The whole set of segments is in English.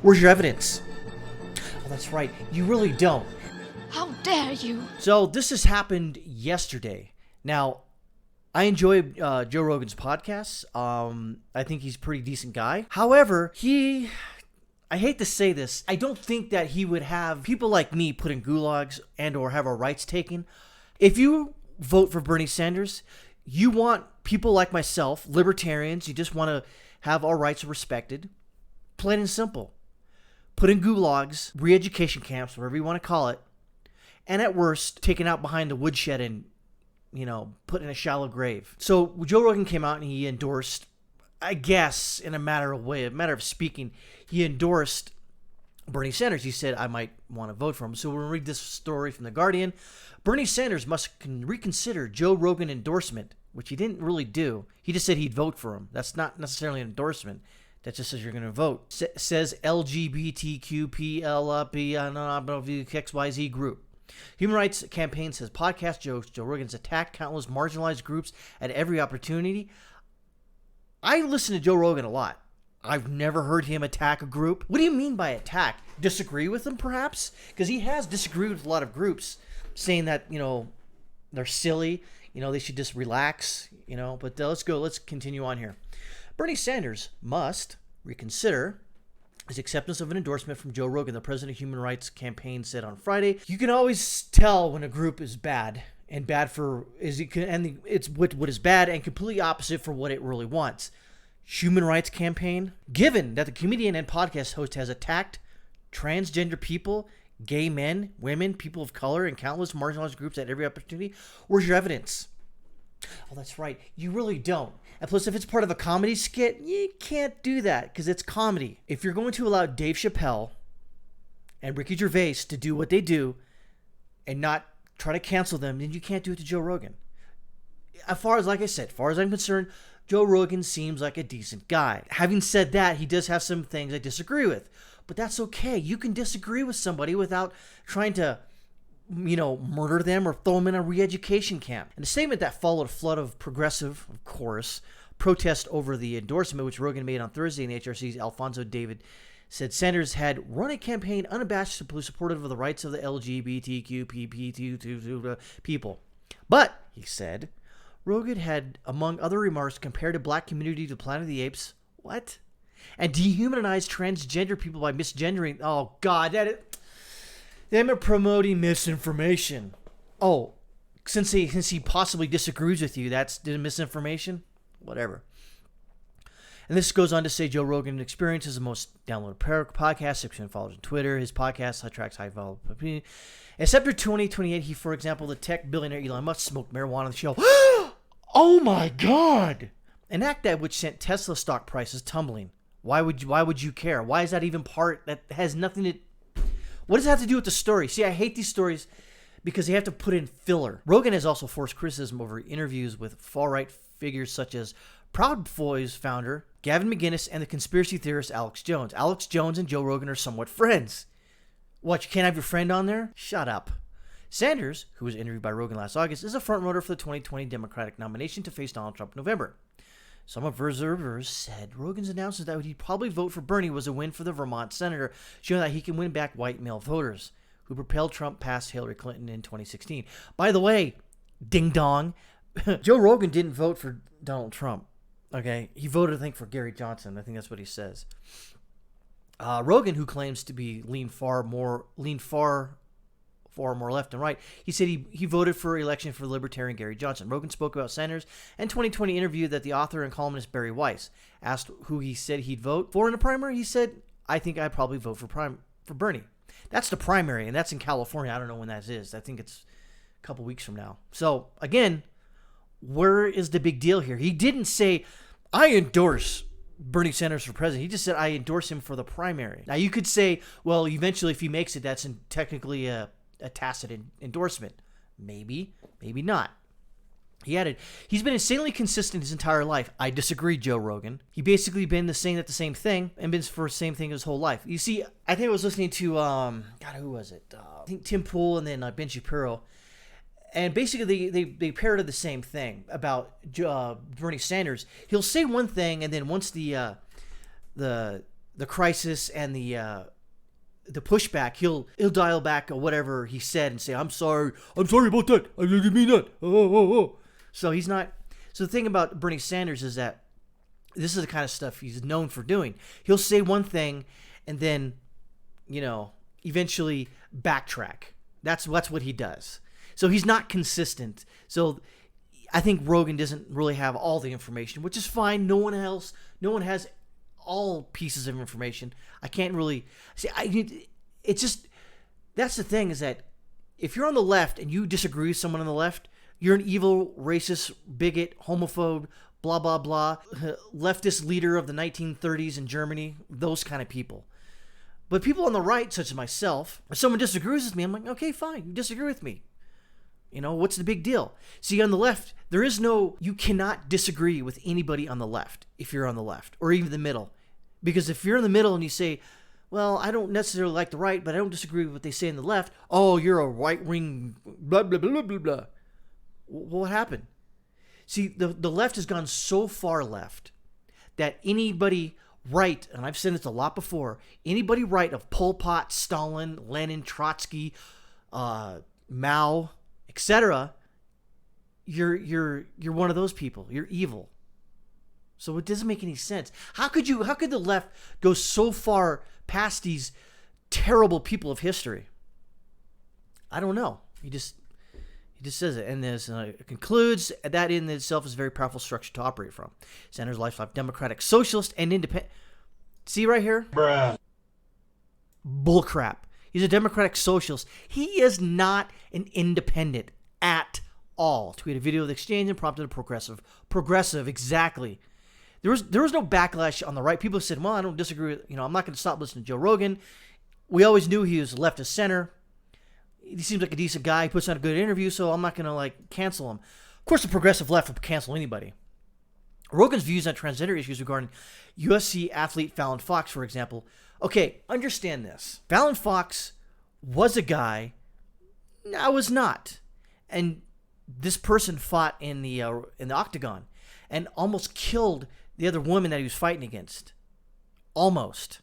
Where's your evidence? Oh, that's right. You really don't. How dare you? So this has happened yesterday. Now, I enjoy Joe Rogan's podcasts. I think he's a pretty decent guy. However, I hate to say this, I don't think that he would have people like me put in gulags and or have our rights taken. If you vote for Bernie Sanders, you want people like myself, libertarians, you just want to have our rights respected. Plain and simple. Put in gulags, re-education camps, whatever you want to call it, and at worst, taken out behind the woodshed and, put in a shallow grave. So Joe Rogan came out and he endorsed, I guess, in a matter of speaking, he endorsed Bernie Sanders. He said, I might want to vote for him. So we'll read this story from The Guardian. Bernie Sanders must reconsider Joe Rogan endorsement, which he didn't really do. He just said he'd vote for him. That's not necessarily an endorsement. That just says you're going to vote. Says LGBTQPLPXYZ group. Human Rights Campaign says podcast jokes. Joe Rogan's attacked countless marginalized groups at every opportunity. I listen to Joe Rogan a lot. I've never heard him attack a group. What do you mean by attack? Disagree with them, perhaps? Because he has disagreed with a lot of groups, saying that, they're silly. They should just relax, But let's continue on here. Bernie Sanders must reconsider his acceptance of an endorsement from Joe Rogan, the president of Human Rights Campaign said on Friday. You can always tell when a group is bad, and bad for it's what is bad and completely opposite for what it really wants. Human Rights Campaign, given that the comedian and podcast host has attacked transgender people, gay men, women, people of color, and countless marginalized groups at every opportunity, where's your evidence? Oh, that's right. You really don't. And plus, if it's part of a comedy skit, you can't do that because it's comedy. If you're going to allow Dave Chappelle and Ricky Gervais to do what they do and not try to cancel them, then you can't do it to Joe Rogan. As far as I'm concerned, Joe Rogan seems like a decent guy. Having said that, he does have some things I disagree with, but that's okay. You can disagree with somebody without trying to murder them or throw them in a re-education camp. In a statement that followed a flood of progressive, of course, protest over the endorsement, which Rogan made on Thursday, and HRC's Alfonso David said Sanders had run a campaign unabashedly supportive of the rights of the LGBTQ people. But, he said, Rogan had, among other remarks, compared the black community to Planet of the Apes. What? And dehumanized transgender people by misgendering. Oh, God, them are promoting misinformation. Oh, since he possibly disagrees with you, that's misinformation? Whatever. And this goes on to say Joe Rogan experiences the most downloaded podcast, 6 million followers on Twitter. His podcast attracts high volume. Except for 2028, he, for example, the tech billionaire Elon Musk smoked marijuana on the show. Oh my God! An act that which sent Tesla stock prices tumbling. Why would you care? Why is that even part that has nothing to... What does that have to do with the story? See, I hate these stories because they have to put in filler. Rogan has also forced criticism over interviews with far-right figures such as Proud Boys founder Gavin McInnes and the conspiracy theorist Alex Jones. Alex Jones and Joe Rogan are somewhat friends. What, you can't have your friend on there? Shut up. Sanders, who was interviewed by Rogan last August, is a frontrunner for the 2020 Democratic nomination to face Donald Trump in November. Some observers said Rogan's announcement that he'd probably vote for Bernie was a win for the Vermont senator, showing that he can win back white male voters, who propelled Trump past Hillary Clinton in 2016. By the way, ding dong, Joe Rogan didn't vote for Donald Trump. Okay, he voted, I think, for Gary Johnson. I think that's what he says. Rogan, who claims to be lean far more left and right, he said he voted for election for Libertarian Gary Johnson. Rogan spoke about Sanders and 2020 interview that the author and columnist Barry Weiss asked who he said he'd vote for in the primary. He said, I think I'd probably vote for Bernie. That's the primary, and that's in California. I don't know when that is. I think it's a couple weeks from now. So, again, where is the big deal here? He didn't say, I endorse Bernie Sanders for president. He just said, I endorse him for the primary. Now, you could say, well, eventually, if he makes it, that's technically a tacit endorsement. Maybe, maybe not. He added, he's been insanely consistent his entire life. I disagree, Joe Rogan. He basically been the same thing and been for the same thing his whole life. You see, I think I was listening to, who was it? I think Tim Pool and then Ben Shapiro. And basically, they parroted the same thing about Bernie Sanders. He'll say one thing, and then once the the crisis and the pushback, he'll dial back or whatever he said and say, I'm sorry about that. I didn't mean that. Oh. So he's not. So the thing about Bernie Sanders is that this is the kind of stuff he's known for doing. He'll say one thing and then, eventually backtrack. That's what he does. So he's not consistent. So I think Rogan doesn't really have all the information, which is fine. No one has all pieces of information. I can't really see. It's just, that's the thing, is that if you're on the left and you disagree with someone on the left, you're an evil, racist, bigot, homophobe, blah, blah, blah, leftist leader of the 1930s in Germany, those kind of people. But people on the right, such as myself, if someone disagrees with me, I'm like, okay, fine, you disagree with me. What's the big deal? See, on the left, you cannot disagree with anybody on the left if you're on the left, or even the middle. Because if you're in the middle and you say, well, I don't necessarily like the right, but I don't disagree with what they say on the left, oh, you're a right-wing, blah, blah, blah, blah, blah. What happened? See, the left has gone so far left that anybody right, and I've said this a lot before, anybody right of Pol Pot, Stalin, Lenin, Trotsky, Mao, etc., you're one of those people. You're evil. So it doesn't make any sense. How could the left go so far past these terrible people of history? I don't know. He just says it, and this concludes that in itself is a very powerful structure to operate from. Sanders' lifelong Democratic, Socialist, and Independent. See right here? Bruh. Bullcrap. He's a Democratic Socialist. He is not an independent at all. Tweeted a video of the exchange and prompted a progressive. Progressive, exactly. There was no backlash on the right. People said, well, I don't disagree with, I'm not going to stop listening to Joe Rogan. We always knew he was left of center. He seems like a decent guy. He puts on a good interview, so I'm not going to cancel him. Of course, the progressive left will cancel anybody. Rogan's views on transgender issues regarding UFC athlete Fallon Fox, for example. Okay, understand this. Fallon Fox was a guy. I was not. And this person fought in the octagon and almost killed the other woman that he was fighting against. Almost.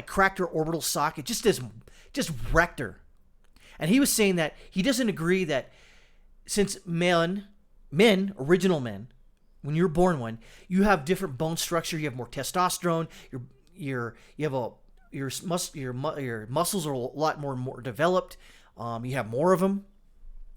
Cracked her orbital socket. Just wrecked her. And he was saying that he doesn't agree that since men, original men, when you're born one, you have different bone structure. You have more testosterone. Your muscles are a lot more developed. You have more of them.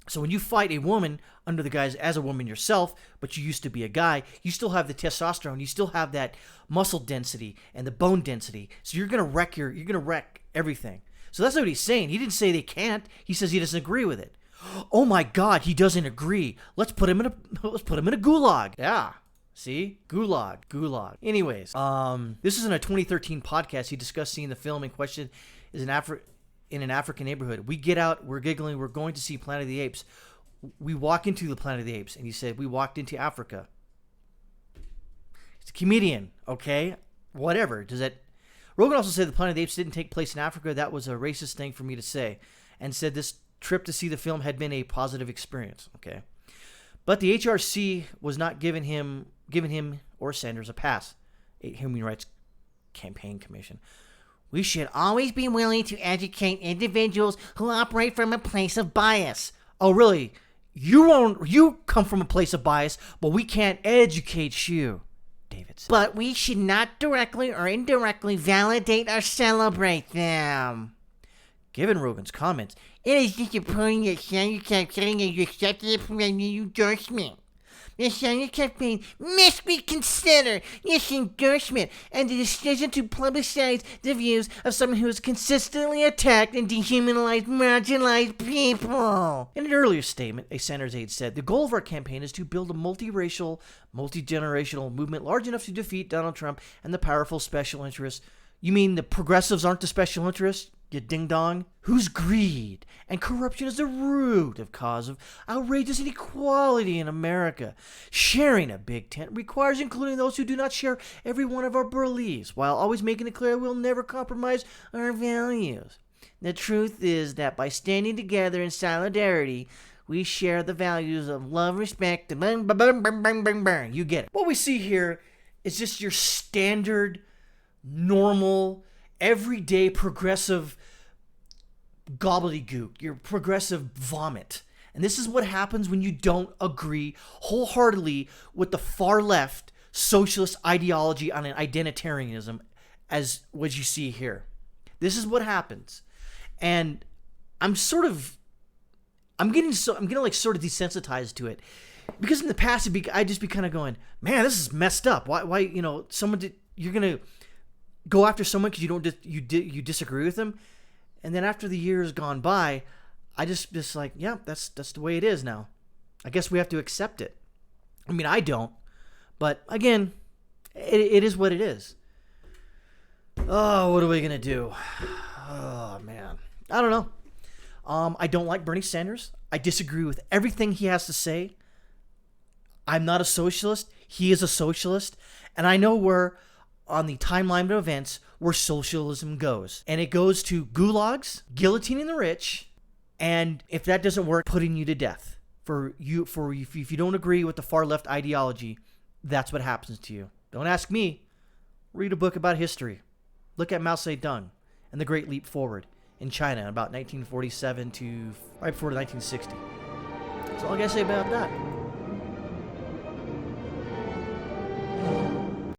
So when you fight a woman under the guise as a woman yourself, but you used to be a guy, you still have the testosterone. You still have that muscle density and the bone density. So you're gonna wreck everything. So that's what he's saying. He didn't say they can't. He says he doesn't agree with it. Oh my God, he doesn't agree. Let's put him in a gulag. Yeah. See? Gulag. Anyways, this is in a 2013 podcast. He discussed seeing the film in question is in an African neighborhood. We get out, we're giggling, we're going to see Planet of the Apes. We walk into the Planet of the Apes, and he said, we walked into Africa. He's a comedian, okay? Whatever. Rogan also said the Planet of the Apes didn't take place in Africa. That was a racist thing for me to say. And said this trip to see the film had been a positive experience, okay? But the HRC was not giving him or Sanders a pass. A Human Rights Campaign Commission. We should always be willing to educate individuals who operate from a place of bias. Oh, really? You come from a place of bias, but we can't educate you, David said. But we should not directly or indirectly validate or celebrate them. Given Rogan's comments, it is disappointing that Sanders campaign has accepted from a new endorsement. The Sanders campaign must reconsider this endorsement and the decision to publicize the views of someone who has consistently attacked and dehumanized marginalized people. In an earlier statement, a Sanders aide said, the goal of our campaign is to build a multiracial, multi-generational movement large enough to defeat Donald Trump and the powerful special interests. You mean the progressives aren't the special interests? You ding-dong. Whose greed and corruption is the root of cause of outrageous inequality in America. Sharing a big tent requires including those who do not share every one of our beliefs, while always making it clear we'll never compromise our values. The truth is that by standing together in solidarity, we share the values of love, respect, and you get it. What we see here is just your standard normal, everyday progressive gobbledygook, your progressive vomit. And this is what happens when you don't agree wholeheartedly with the far left socialist ideology on an identitarianism, as what you see here. This is what happens. And I'm getting like sort of desensitized to it, because in the past I'd just be kind of going, man, this is messed up. Why you're gonna go after someone because you disagree with them, and then after the years gone by, I just like, yeah, that's the way it is now. I guess we have to accept it. I mean, I don't, but again, it is what it is. Oh, what are we gonna do? Oh man, I don't know. I don't like Bernie Sanders. I disagree with everything he has to say. I'm not a socialist. He is a socialist. And I know where, on the timeline of events, where socialism goes. And it goes to gulags, guillotining the rich, and if that doesn't work, putting you to death. If you don't agree with the far left ideology, that's what happens to you. Don't ask me. Read a book about history. Look at Mao Zedong and the Great Leap Forward in China about 1947 to right before 1960. That's all I gotta say about that.